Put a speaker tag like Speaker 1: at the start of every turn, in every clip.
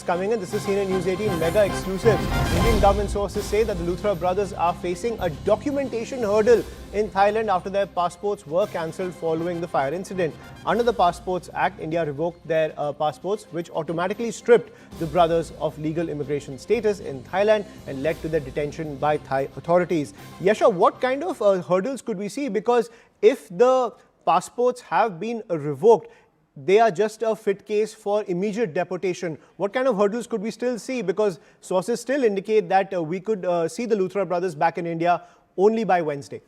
Speaker 1: coming in. This is CNN News 18 mega exclusive. Indian government sources say that the Luthra brothers are facing a documentation hurdle in Thailand after their passports were cancelled following the fire incident. Under the Passports Act, India revoked their passports, which automatically stripped the brothers of legal immigration status in Thailand and led to their detention by Thai authorities. Yasha, what kind of hurdles could we see? Because if the passports have been revoked, they are just a fit case for immediate deportation. What kind of hurdles could we still see? Because sources still indicate that we could see the Luthra brothers back in India only by Wednesday.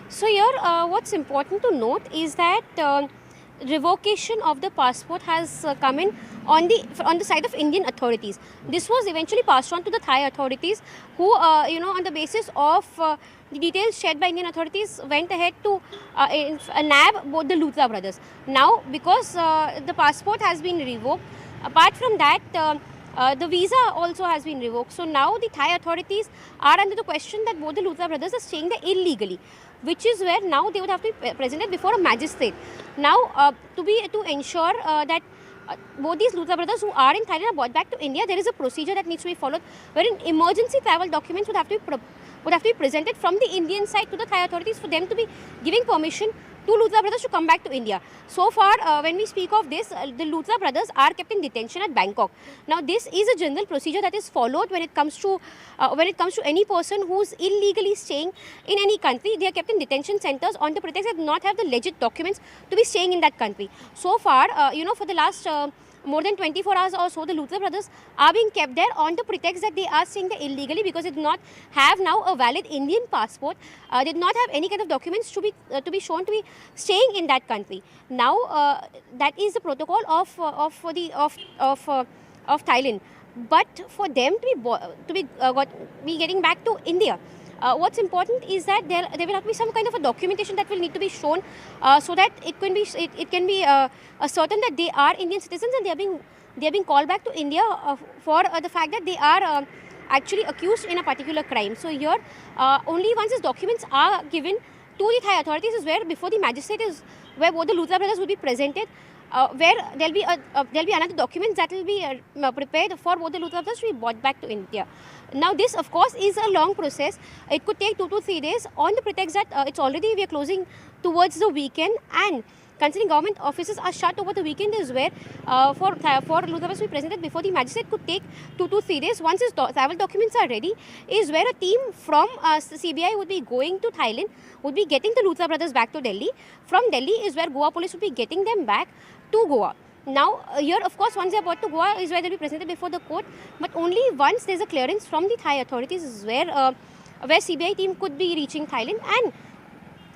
Speaker 2: So here, what's important to note is that revocation of the passport has come in on the side of Indian authorities. This was eventually passed on to the Thai authorities, who, on the basis of the details shared by Indian authorities, went ahead to nab both the Luthra brothers. Now, because the passport has been revoked, apart from that, the visa also has been revoked. So now the Thai authorities are under the question that both the Luthra brothers are staying there illegally, which is where now they would have to be presented before a magistrate. Now, to ensure that both these Luthra brothers who are in Thailand are brought back to India, there is a procedure that needs to be followed, wherein emergency travel documents would have to be presented from the Indian side to the Thai authorities for them to be giving permission to Luthra brothers to come back to India. So far, when we speak of this, the Luthra brothers are kept in detention at Bangkok. Now, this is a general procedure that is followed when it comes to any person who's illegally staying in any country. They are kept in detention centers on the pretext that do not have the legit documents to be staying in that country. So far, for the last more than 24 hours or so, the Luthra brothers are being kept there on the pretext that they are staying there illegally because they do not have now a valid Indian passport. They do not have any kind of documents to be shown to be staying in that country. Now, that is the protocol of Thailand. But for them to be getting back to India, what's important is that there will have to be some kind of a documentation that will need to be shown, so that it can be certain that they are Indian citizens and they are being called back to India for the fact that they are actually accused in a particular crime. So here, only once these documents are given to the Thai authorities is where before the magistrate is where both the Luthra brothers will be presented. Where there'll be another document that will be prepared for both the Luthra brothers to be brought back to India. Now, this of course is a long process. It could take 2 to 3 days on the pretext that we are closing towards the weekend, and considering government offices are shut over the weekend is where for Luthra brothers to be presented before the magistrate could take 2 to 3 days. Once his travel documents are ready is where a team from CBI would be going to Thailand, would be getting the Luthra brothers back to Delhi. From Delhi is where Goa police would be getting them back to Goa. Now, here of course once they are brought to Goa is where they will be presented before the court, but only once there is a clearance from the Thai authorities is where CBI team could be reaching Thailand, and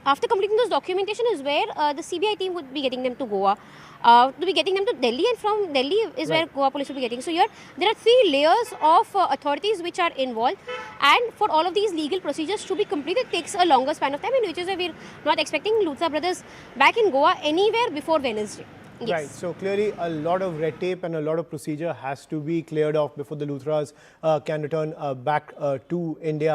Speaker 2: after completing those documentation is where the CBI team would be getting them to Goa, to be getting them to Delhi, and from Delhi is where Goa police will be getting. So here there are 3 layers of authorities which are involved, and for all of these legal procedures to be completed takes a longer span of time, and which is why we are not expecting Luthra brothers back in Goa anywhere before Wednesday. Yes.
Speaker 1: Right. So clearly a lot of red tape and a lot of procedure has to be cleared off before the Luthras can return back to India.